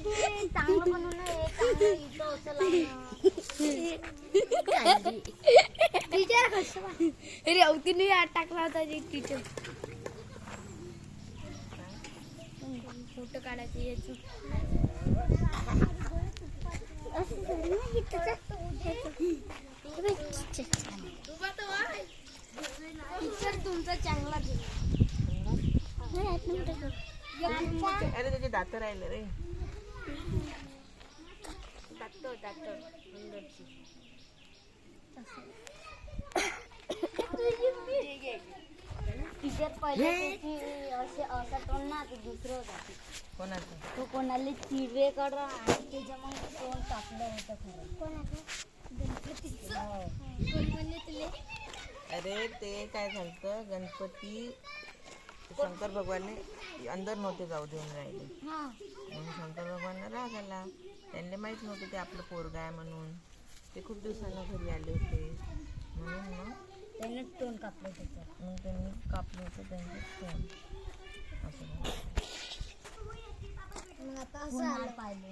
चांगलं बनवलं हे चांगलं इथं असं लावणं टीचर कसं रेवतीने आत टाकला होता टीचर फोटो काढायचे याच टीचर तुमचा चांगला अरे त्याचे दात राहिले रे टीचर पहिले असे असा तोंड ना ते दुसरं होता कोणाचं तो कोणाला चिडवे करा आणि त्याच्या मग तोंड टाकलं होतं खरं कोणाचं अरे ते काय झालं गणपती शंकर भगवानने अंदर नव्हते जाऊ देऊन राहिले म्हणून शंकर भगवानला राग आला त्यांना माहीत नव्हतं ते आपलं पोरगा आहे म्हणून ते खूप दिवसांना घरी आले होते म्हणून मग त्याने तोंड कापलं त्याचं मग त्यांनी कापलं होतं त्यांचं तोंड असं झालं. मग आता असं पाहिलं